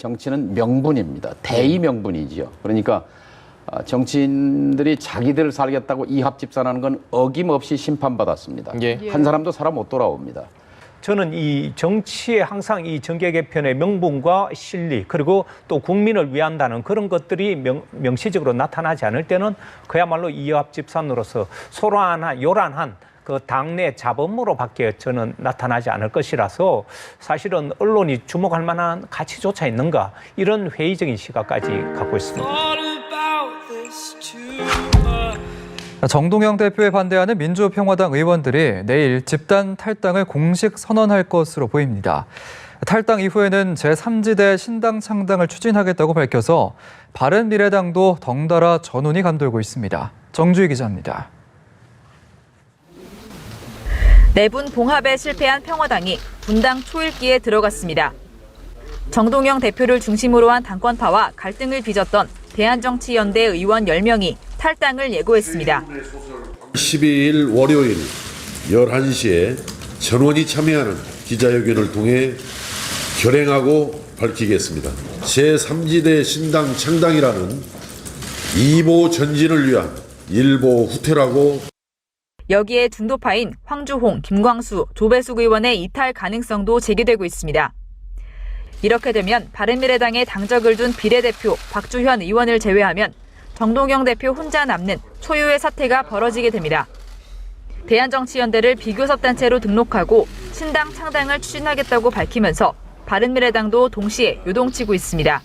정치는 명분입니다. 대의 명분이지요. 그러니까 정치인들이 자기들 살겠다고 이합집산하는 건 어김없이 심판받았습니다. 한 사람도 살아 못 돌아옵니다. 저는 이 정치에 항상 이 정계 개편의 명분과 실리 그리고 또 국민을 위한다는 그런 것들이 명시적으로 나타나지 않을 때는 그야말로 이합집산으로서 요란한 그 당내 자범으로밖에 저는 나타나지 않을 것이라서 사실은 언론이 주목할 만한 가치조차 있는가 이런 회의적인 시각까지 갖고 있습니다. 정동영 대표에 반대하는 민주평화당 의원들이 내일 집단 탈당을 공식 선언할 것으로 보입니다. 탈당 이후에는 제3지대 신당 창당을 추진하겠다고 밝혀서 바른미래당도 덩달아 전운이 감돌고 있습니다. 정주희 기자입니다. 내분 봉합에 실패한 평화당이 분당 초읽기에 들어갔습니다. 정동영 대표를 중심으로 한 당권파와 갈등을 빚었던 대한정치연대 의원 10명이 탈당을 예고했습니다. 12일 월요일 11시에 전원이 참여하는 기자회견을 통해 결행하고 밝히겠습니다. 제3지대 신당 창당이라는 2보 전진을 위한 1보 후퇴라고. 여기에 중도파인 황주홍, 김광수, 조배숙 의원의 이탈 가능성도 제기되고 있습니다. 이렇게 되면 바른미래당에 당적을 둔 비례대표 박주현 의원을 제외하면 정동영 대표 혼자 남는 초유의 사태가 벌어지게 됩니다. 대한정치연대를 비교섭단체로 등록하고 신당 창당을 추진하겠다고 밝히면서 바른미래당도 동시에 요동치고 있습니다.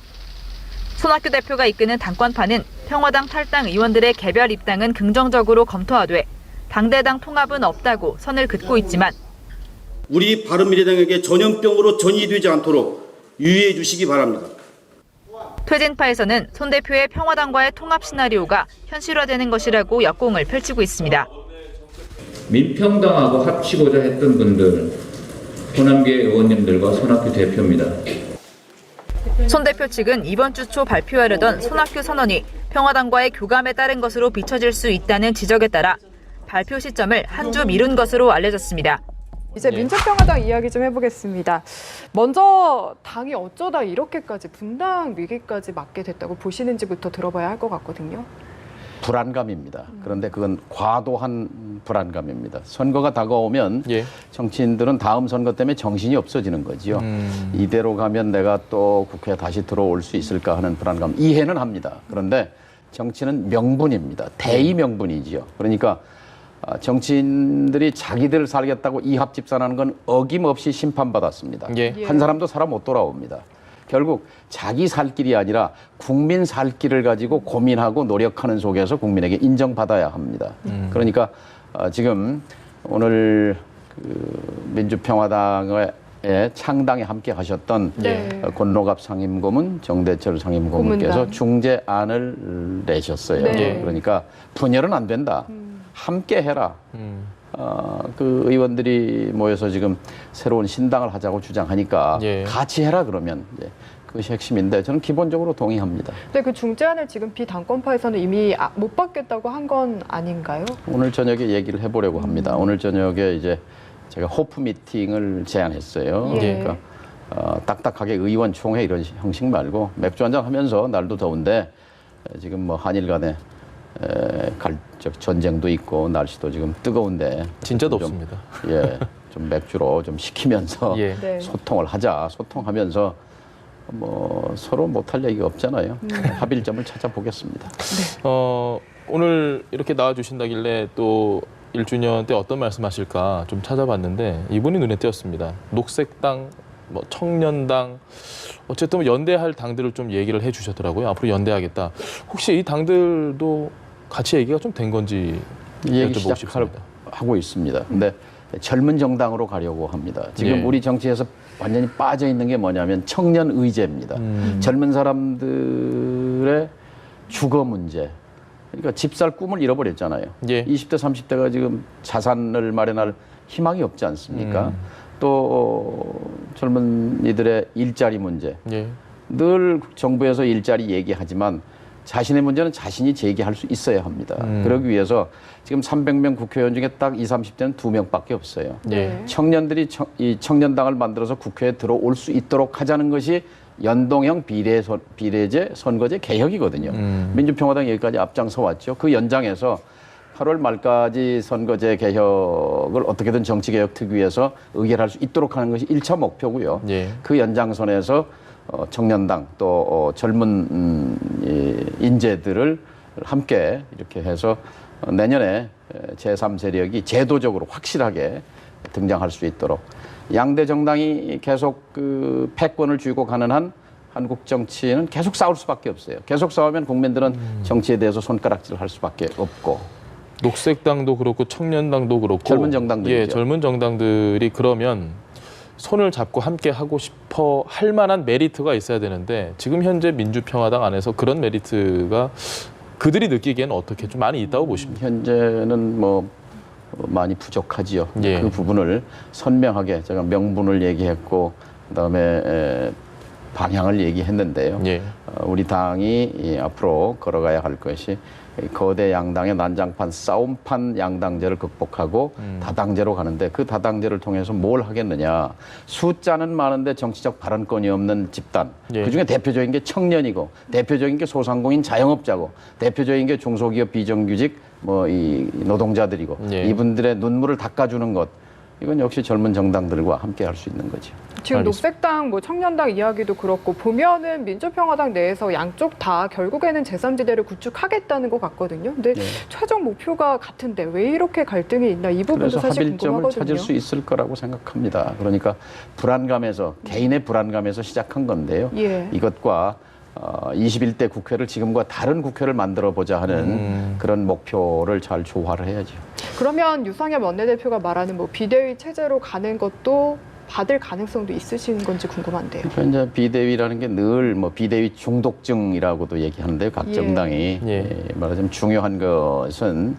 손학규 대표가 이끄는 당권파는 평화당 탈당 의원들의 개별 입당은 긍정적으로 검토하되 당대당 통합은 없다고 선을 긋고 있지만 우리 바른미래당에게 전염병으로 전이되지 않도록 유의해 주시기 바랍니다. 퇴진파에서는 손 대표의 평화당과의 통합 시나리오가 현실화되는 것이라고 역공을 펼치고 있습니다. 민평당하고 합치고자 했던 분들, 호남계 의원님들과 손학규 대표입니다. 손 대표 측은 이번 주 초 발표하려던 손학규 선언이 평화당과의 교감에 따른 것으로 비춰질 수 있다는 지적에 따라 발표 시점을 한 주 미룬 것으로 알려졌습니다. 이제 민주평화당 이야기 좀 해보겠습니다. 먼저 당이 어쩌다 이렇게까지 분당 위기까지 맞게 됐다고 보시는지부터 들어봐야 할 것 같거든요. 불안감입니다. 그런데 그건 과도한 불안감입니다. 선거가 다가오면 정치인들은 다음 선거 때문에 정신이 없어지는 거지요. 이대로 가면 내가 또 국회에 다시 들어올 수 있을까 하는 불안감 이해는 합니다. 그런데 정치는 명분입니다. 대의 명분이지요. 그러니까 정치인들이 자기들 살겠다고 이합집산하는 건 어김없이 심판받았습니다. 한 사람도 살아 못 돌아옵니다. 결국 자기 살 길이 아니라 국민 살 길을 가지고 고민하고 노력하는 속에서 국민에게 인정받아야 합니다. 그러니까 지금 오늘 민주평화당의 창당에 함께 하셨던 권노갑 상임고문, 정대철 상임고문께서 중재안을 내셨어요. 그러니까 분열은 안 된다. 함께 해라. 그 의원들이 모여서 지금 새로운 신당을 하자고 주장하니까 같이 해라 그러면 그것이 핵심인데 저는 기본적으로 동의합니다. 근데 그 중재안을 지금 비당권파에서는 이미 못 받겠다고 한 건 아닌가요? 오늘 저녁에 얘기를 해보려고 합니다. 오늘 저녁에 이제 제가 호프 미팅을 제안했어요. 그러니까 딱딱하게 의원 총회 이런 형식 말고 맥주 한잔 하면서 날도 더운데 지금 뭐 한일 간에 전쟁도 있고 날씨도 지금 뜨거운데 진짜 덥습니다. 좀 맥주로 좀 식히면서 소통을 하자. 소통하면서 뭐 서로 못할 얘기가 없잖아요. 합일점을 찾아보겠습니다. 오늘 이렇게 나와주신다길래 또 1주년 때 어떤 말씀하실까 좀 찾아봤는데 이분이 눈에 띄었습니다. 녹색당, 뭐 청년당, 어쨌든 연대할 당들을 좀 얘기를 해주셨더라고요. 앞으로 연대하겠다. 혹시 이 당들도 같이 얘기가 좀 된 건지 얘기 여쭤보고 싶습니다. 하고 있습니다. 근데 젊은 정당으로 가려고 합니다. 지금 우리 정치에서 완전히 빠져 있는 게 뭐냐면 청년 의제입니다. 젊은 사람들의 주거 문제. 그러니까 집 살 꿈을 잃어버렸잖아요. 20대, 30대가 지금 자산을 마련할 희망이 없지 않습니까? 또 젊은이들의 일자리 문제. 늘 정부에서 일자리 얘기하지만 자신의 문제는 자신이 제기할 수 있어야 합니다. 그러기 위해서 지금 300명 국회의원 중에 딱 20, 30대는 2명밖에 없어요. 예. 청년들이 이 청년당을 만들어서 국회에 들어올 수 있도록 하자는 것이 연동형 비례제 선거제 개혁이거든요. 민주평화당 여기까지 앞장서 왔죠. 그 연장에서 8월 말까지 선거제 개혁을 어떻게든 정치개혁특위에서 의결할 수 있도록 하는 것이 1차 목표고요. 예. 그 연장선에서 청년당 또 젊은 인재들을 함께 이렇게 해서 내년에 제3세력이 제도적으로 확실하게 등장할 수 있도록 양대 정당이 계속 그 패권을 쥐고 가는 한 한국 정치는 계속 싸울 수밖에 없어요. 계속 싸우면 국민들은 정치에 대해서 손가락질을 할 수밖에 없고. 녹색당도 그렇고 청년당도 그렇고 젊은 정당들이죠. 예, 젊은 정당들이 그러면 손을 잡고 함께 하고 싶어 할 만한 메리트가 있어야 되는데 지금 현재 민주평화당 안에서 그런 메리트가 그들이 느끼기에는 어떻게 좀 많이 있다고 보십니까? 현재는 뭐 많이 부족하지요. 예. 그 부분을 선명하게 제가 명분을 얘기했고 그다음에 방향을 얘기했는데요. 예. 우리 당이 앞으로 걸어가야 할 것이 거대 양당의 난장판 싸움판 양당제를 극복하고 다당제로 가는데 그 다당제를 통해서 뭘 하겠느냐. 숫자는 많은데 정치적 발언권이 없는 집단. 예. 그중에 대표적인 게 청년이고 대표적인 게 소상공인 자영업자고 대표적인 게 중소기업 비정규직 이 노동자들이고 예. 이분들의 눈물을 닦아주는 것. 이건 역시 젊은 정당들과 함께 할 수 있는 거죠. 지금 알겠습니다. 녹색당, 청년당 이야기도 그렇고 보면은 민주평화당 내에서 양쪽 다 결국에는 제3지대를 구축하겠다는 것 같거든요. 근데 네. 최종 목표가 같은데 왜 이렇게 갈등이 있나 이 부분도 그래서 사실 합일점을 궁금하거든요. 찾을 수 있을 거라고 생각합니다. 그러니까 불안감에서 개인의 불안감에서 시작한 건데요. 예. 이것과 21대 국회를 지금과 다른 국회를 만들어 보자 하는 그런 목표를 잘 조화를 해야죠. 그러면 유상엽 원내대표가 말하는 비대위 체제로 가는 것도 받을 가능성도 있으신 건지 궁금한데요. 그러니까 이제 비대위라는 게 늘 비대위 중독증이라고도 얘기하는데요. 각 예. 정당이 예. 말하자면 중요한 것은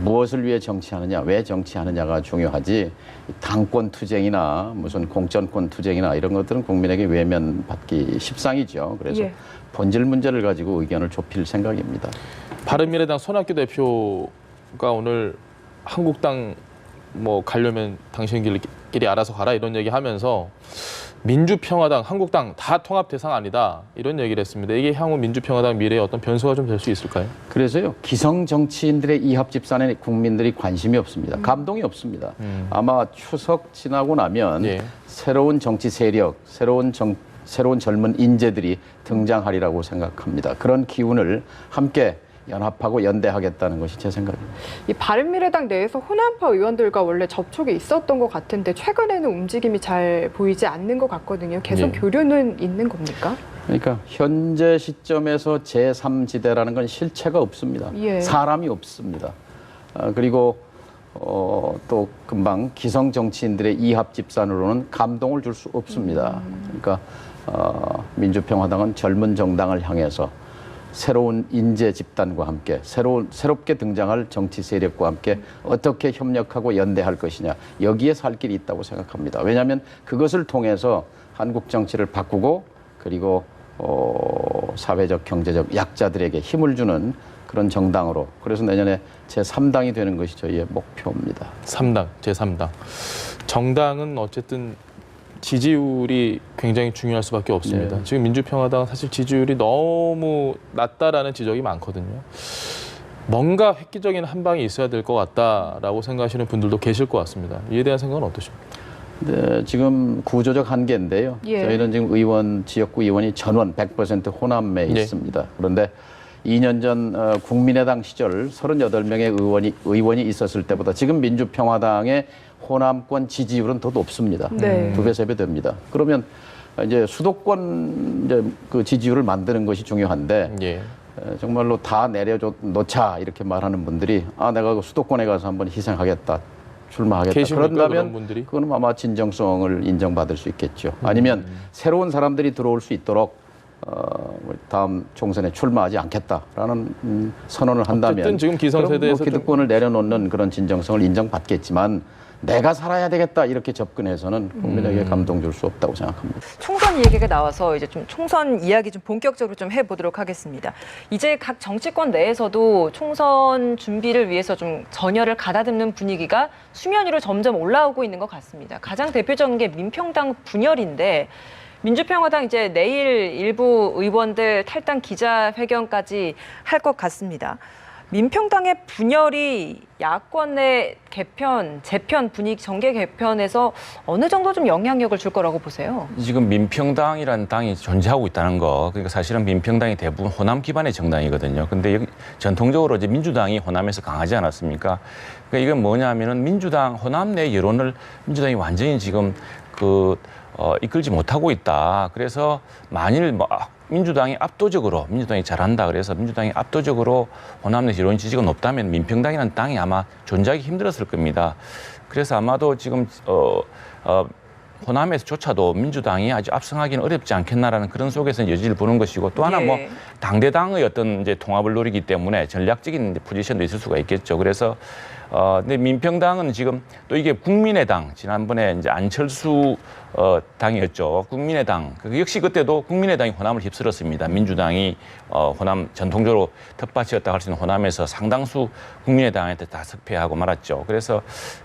무엇을 위해 정치하느냐, 왜 정치하느냐가 중요하지 당권 투쟁이나 무슨 공천권 투쟁이나 이런 것들은 국민에게 외면받기 십상이죠. 그래서 예. 본질 문제를 가지고 의견을 좁힐 생각입니다. 바른미래당 손학규 대표가 오늘 한국당 가려면 당신끼리 알아서 가라 이런 얘기하면서 민주평화당, 한국당 다 통합 대상 아니다 이런 얘기를 했습니다. 이게 향후 민주평화당 미래에 어떤 변수가 좀 될 수 있을까요? 그래서요 기성 정치인들의 이합 집산에 국민들이 관심이 없습니다. 감동이 없습니다. 아마 추석 지나고 나면 예. 새로운 정치 세력, 새로운 젊은 인재들이 등장하리라고 생각합니다. 그런 기운을 함께 연합하고 연대하겠다는 것이 제 생각입니다. 이 바른미래당 내에서 호남파 의원들과 원래 접촉이 있었던 것 같은데 최근에는 움직임이 잘 보이지 않는 것 같거든요. 계속 예. 교류는 있는 겁니까? 그러니까 현재 시점에서 제3지대라는 건 실체가 없습니다. 예. 사람이 없습니다. 그리고 또 금방 기성 정치인들의 이합 집산으로는 감동을 줄 수 없습니다. 그러니까 민주평화당은 젊은 정당을 향해서 새로운 인재 집단과 함께 새롭게 등장할 정치 세력과 함께 어떻게 협력하고 연대할 것이냐 여기에 살 길이 있다고 생각합니다. 왜냐하면 그것을 통해서 한국 정치를 바꾸고 그리고 사회적 경제적 약자들에게 힘을 주는 그런 정당으로 그래서 내년에 제3당이 되는 것이 저희의 목표입니다. 3당, 제3당. 정당은 어쨌든 지지율이 굉장히 중요할 수밖에 없습니다. 네. 지금 민주평화당은 사실 지지율이 너무 낮다라는 지적이 많거든요. 뭔가 획기적인 한 방이 있어야 될 것 같다라고 생각하시는 분들도 계실 것 같습니다. 이에 대한 생각은 어떠십니까? 네, 지금 구조적 한계인데요. 예. 저희는 지금 지역구 의원이 전원 100% 호남에 네. 있습니다. 그런데 2년 전 국민의당 시절 38명의 의원이 있었을 때보다 지금 민주평화당의 호남권 지지율은 더 높습니다. 네. 2배, 3배 됩니다. 그러면 이제 수도권 그 지지율을 만드는 것이 중요한데 예. 정말로 다 놓자 이렇게 말하는 분들이 내가 그 수도권에 가서 한번 희생하겠다. 출마하겠다. 계십니까, 그런다면 그런 분들이? 그건 아마 진정성을 인정받을 수 있겠죠. 아니면 새로운 사람들이 들어올 수 있도록 다음 총선에 출마하지 않겠다라는 선언을 한다면 어쨌든 지금 기성세대에서 그럼 기득권을 내려놓는 그런 진정성을 인정받겠지만 내가 살아야 되겠다 이렇게 접근해서는 국민에게 감동 줄 수 없다고 생각합니다. 총선 얘기가 나와서 이제 좀 총선 이야기 좀 본격적으로 좀 해보도록 하겠습니다. 이제 각 정치권 내에서도 총선 준비를 위해서 좀 전열을 가다듬는 분위기가 수면 위로 점점 올라오고 있는 것 같습니다. 가장 대표적인 게 민평당 분열인데 민주평화당 이제 내일 일부 의원들 탈당 기자회견까지 할 것 같습니다. 민평당의 분열이 야권의 개편, 재편 분위기, 정계 개편에서 어느 정도 좀 영향력을 줄 거라고 보세요? 지금 민평당이라는 당이 존재하고 있다는 거, 그러니까 사실은 민평당이 대부분 호남 기반의 정당이거든요. 근데 여기 전통적으로 이제 민주당이 호남에서 강하지 않았습니까? 그러니까 이건 뭐냐면은 민주당, 호남 내 여론을 민주당이 완전히 지금 이끌지 못하고 있다. 그래서 만일 민주당이 잘한다. 그래서 민주당이 압도적으로 호남 내 여론 지지가 높다면 민평당이라는 당이 아마 존재하기 힘들었을 겁니다. 그래서 아마도 지금 호남에서조차도 민주당이 아주 압승하기는 어렵지 않겠나라는 그런 속에서 여지를 보는 것이고, 또 하나 뭐 당대당의 어떤 이제 통합을 노리기 때문에 전략적인 포지션도 있을 수가 있겠죠. 그래서 근데 민평당은 지금 또 이게 국민의당, 지난번에 이제 안철수 당이었죠. 국민의당. 그 역시 그때도 국민의당이 호남을 휩쓸었습니다. 민주당이 호남 전통적으로 텃밭이었다고 할 수 있는 호남에서 상당수 국민의당한테 다 석패하고 말았죠. 그래서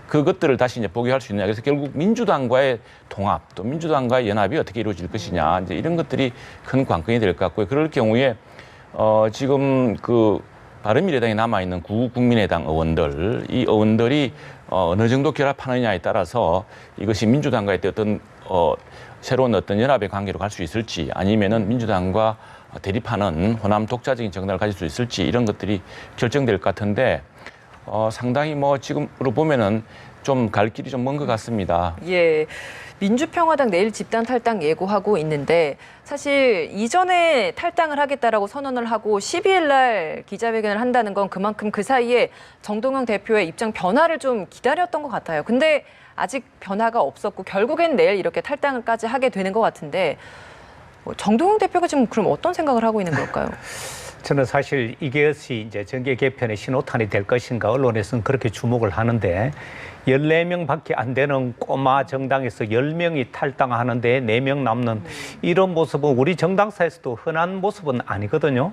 그것들을 다시 이제 포기할 수 있느냐. 그래서 결국 민주당과의 통합, 또 민주당과의 연합이 어떻게 이루어질 것이냐. 이제 이런 것들이 큰 관건이 될 것 같고요. 그럴 경우에 지금 바른미래당에 남아있는 국민의당 의원들, 이 의원들이 어느 정도 결합하느냐에 따라서 이것이 민주당과의 어떤 새로운 어떤 연합의 관계로 갈 수 있을지, 아니면은 민주당과 대립하는 호남 독자적인 정당을 가질 수 있을지, 이런 것들이 결정될 것 같은데 상당히 지금으로 보면은 좀 갈 길이 좀 먼 것 같습니다. 예. 민주평화당 내일 집단 탈당 예고하고 있는데 사실 이전에 탈당을 하겠다라고 선언을 하고 12일 날 기자회견을 한다는 건 그만큼 그 사이에 정동영 대표의 입장 변화를 좀 기다렸던 것 같아요. 근데 아직 변화가 없었고 결국엔 내일 이렇게 탈당을까지 하게 되는 것 같은데 정동영 대표가 지금 그럼 어떤 생각을 하고 있는 걸까요? 저는 사실 이것이 이제 정계 개편의 신호탄이 될 것인가 언론에서는 그렇게 주목을 하는데 14명밖에 안 되는 꼬마 정당에서 10명이 탈당하는데 4명 남는 이런 모습은 우리 정당사에서도 흔한 모습은 아니거든요.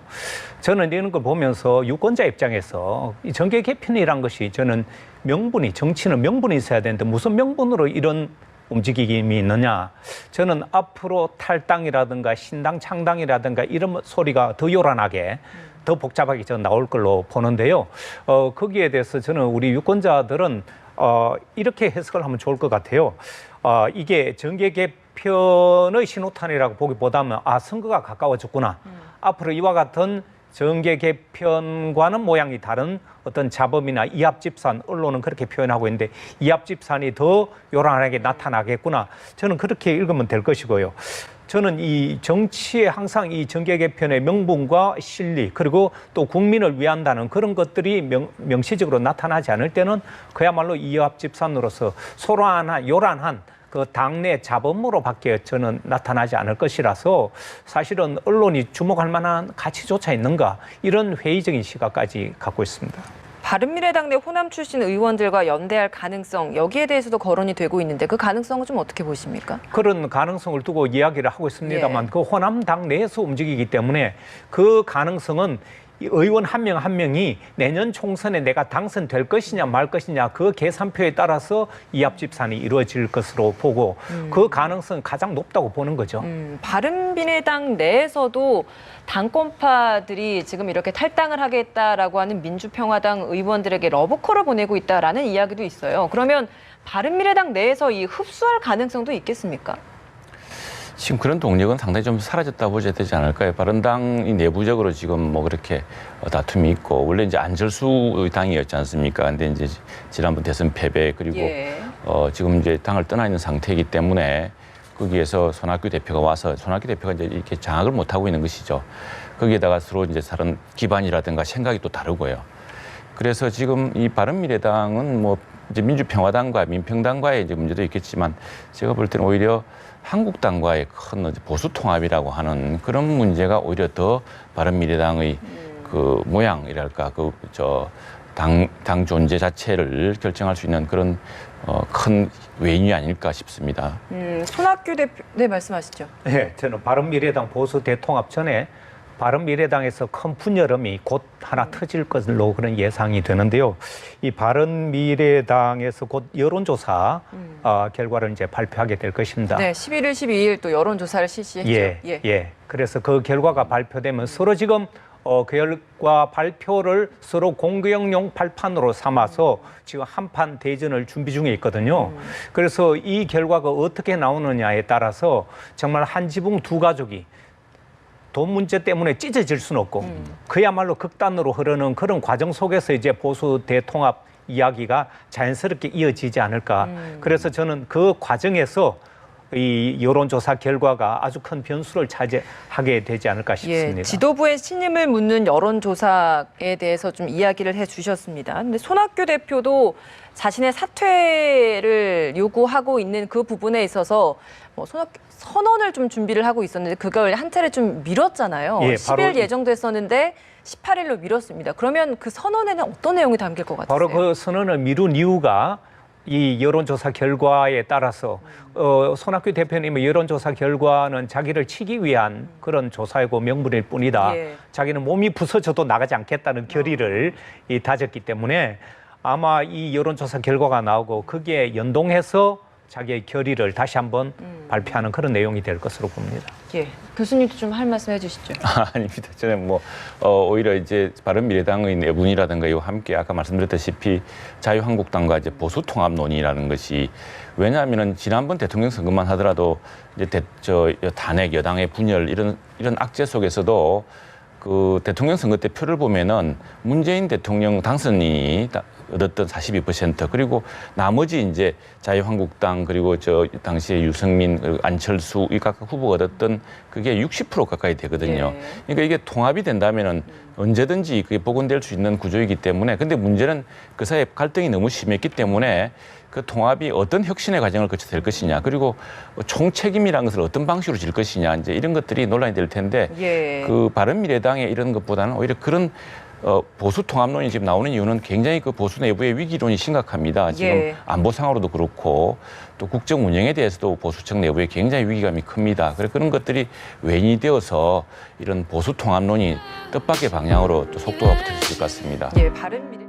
저는 이런 걸 보면서 유권자 입장에서 이 정계 개편이란 것이 저는 명분이, 정치는 명분이 있어야 되는데 무슨 명분으로 이런 움직임이 있느냐. 저는 앞으로 탈당이라든가 신당 창당이라든가 이런 소리가 더 요란하게 더 복잡하게 저는 나올 걸로 보는데요. 거기에 대해서 저는 우리 유권자들은 이렇게 해석을 하면 좋을 것 같아요. 이게 정계 개편의 신호탄이라고 보기보다는 선거가 가까워졌구나. 앞으로 이와 같은 정계 개편과는 모양이 다른 어떤 자범이나 이합집산, 언론은 그렇게 표현하고 있는데 이합집산이 더 요란하게 나타나겠구나. 저는 그렇게 읽으면 될 것이고요. 저는 이 정치에 항상 이 정계 개편의 명분과 실리, 그리고 또 국민을 위한다는 그런 것들이 명시적으로 나타나지 않을 때는 그야말로 이합집산으로서 요란한 그 당내 자범으로밖에 저는 나타나지 않을 것이라서 사실은 언론이 주목할 만한 가치조차 있는가, 이런 회의적인 시각까지 갖고 있습니다. 바른미래당 내 호남 출신 의원들과 연대할 가능성, 여기에 대해서도 거론이 되고 있는데 그 가능성은 좀 어떻게 보십니까? 그런 가능성을 두고 이야기를 하고 있습니다만 그 호남당 내에서 움직이기 때문에 그 가능성은 의원 한 명 한 명이 내년 총선에 내가 당선될 것이냐 말 것이냐 그 계산표에 따라서 이합집산이 이루어질 것으로 보고 그 가능성은 가장 높다고 보는 거죠. 바른미래당 내에서도 당권파들이 지금 이렇게 탈당을 하겠다라고 하는 민주평화당 의원들에게 러브콜을 보내고 있다라는 이야기도 있어요. 그러면 바른미래당 내에서 이 흡수할 가능성도 있겠습니까? 지금 그런 동력은 상당히 좀 사라졌다 보셔야 되지 않을까요? 바른당이 내부적으로 지금 그렇게 다툼이 있고, 원래 이제 안철수 당이었지 않습니까? 근데 이제 지난번 대선 패배, 그리고 지금 이제 당을 떠나 있는 상태이기 때문에 거기에서 손학규 대표가 와서 손학규 대표가 이제 이렇게 장악을 못 하고 있는 것이죠. 거기에다가 서로 이제 다른 기반이라든가 생각이 또 다르고요. 그래서 지금 이 바른미래당은 이제 민주평화당과 민평당과의 이제 문제도 있겠지만 제가 볼 때는 오히려 한국당과의 큰 보수 통합이라고 하는 그런 문제가 오히려 더 바른미래당의 그 모양이랄까 당 존재 자체를 결정할 수 있는 그런 큰 외인이 아닐까 싶습니다. 손학규 대표, 네 말씀하시죠. 네, 저는 바른미래당 보수 대통합 전에 바른미래당에서 큰 분열음이 곧 하나 터질 것으로 그런 예상이 되는데요. 이 바른미래당에서 곧 여론조사 결과를 이제 발표하게 될 것입니다. 네, 11일, 12일 또 여론조사를 실시했죠. 예. 그래서 그 결과가 발표되면 서로 지금 결과 발표를 서로 공격용 발판으로 삼아서 지금 한판 대전을 준비 중에 있거든요. 그래서 이 결과가 어떻게 나오느냐에 따라서 정말 한 지붕 두 가족이 돈 문제 때문에 찢어질 수는 없고 그야말로 극단으로 흐르는 그런 과정 속에서 이제 보수 대통합 이야기가 자연스럽게 이어지지 않을까. 그래서 저는 그 과정에서 이 여론조사 결과가 아주 큰 변수를 차지하게 되지 않을까 싶습니다. 예, 지도부의 신임을 묻는 여론조사에 대해서 좀 이야기를 해주셨습니다. 근데 손학규 대표도 자신의 사퇴를 요구하고 있는 그 부분에 있어서 선언을 좀 준비를 하고 있었는데 그걸 한 차례 좀 미뤘잖아요. 예, 10일 예정됐었는데 18일로 미뤘습니다. 그러면 그 선언에는 어떤 내용이 담길 것 같으세요? 바로 그 선언을 미룬 이유가 이 여론조사 결과에 따라서 손학규 대표님의 여론조사 결과는 자기를 치기 위한 그런 조사이고 명분일 뿐이다. 예. 자기는 몸이 부서져도 나가지 않겠다는 결의를 다졌기 때문에 아마 이 여론조사 결과가 나오고 거기에 연동해서 자기의 결의를 다시 한번 발표하는 그런 내용이 될 것으로 봅니다. 예, 교수님도 좀 할 말씀 해주시죠. 아닙니다. 저는 오히려 이제 바른미래당의 내분이라든가 이와 함께 아까 말씀드렸다시피 자유한국당과 이제 보수통합론이라는 것이 왜냐하면은 지난번 대통령 선거만 하더라도 이제 탄핵 여당의 분열 이런 악재 속에서도 그 대통령 선거 때 표를 보면은 문재인 대통령 당선인이 얻었던 42% 그리고 나머지 이제 자유한국당 그리고 당시에 유승민 그리고 안철수 이 각각 후보가 얻었던 그게 60% 가까이 되거든요. 예. 그러니까 이게 통합이 된다면은 언제든지 그게 복원될 수 있는 구조이기 때문에 근데 문제는 그 사이에 갈등이 너무 심했기 때문에 그 통합이 어떤 혁신의 과정을 거쳐 될 것이냐 그리고 총책임이라는 것을 어떤 방식으로 질 것이냐 이제 이런 것들이 논란이 될 텐데 예. 그 바른미래당의 이런 것보다는 오히려 그런 보수 통합론이 지금 나오는 이유는 굉장히 그 보수 내부의 위기론이 심각합니다. 지금 예. 안보 상으로도 그렇고 또 국정 운영에 대해서도 보수층 내부에 굉장히 위기감이 큽니다. 그래서 그런 것들이 외인이 되어서 이런 보수 통합론이 뜻밖의 방향으로 또 속도가 붙어질 것 같습니다. 예, 바른미래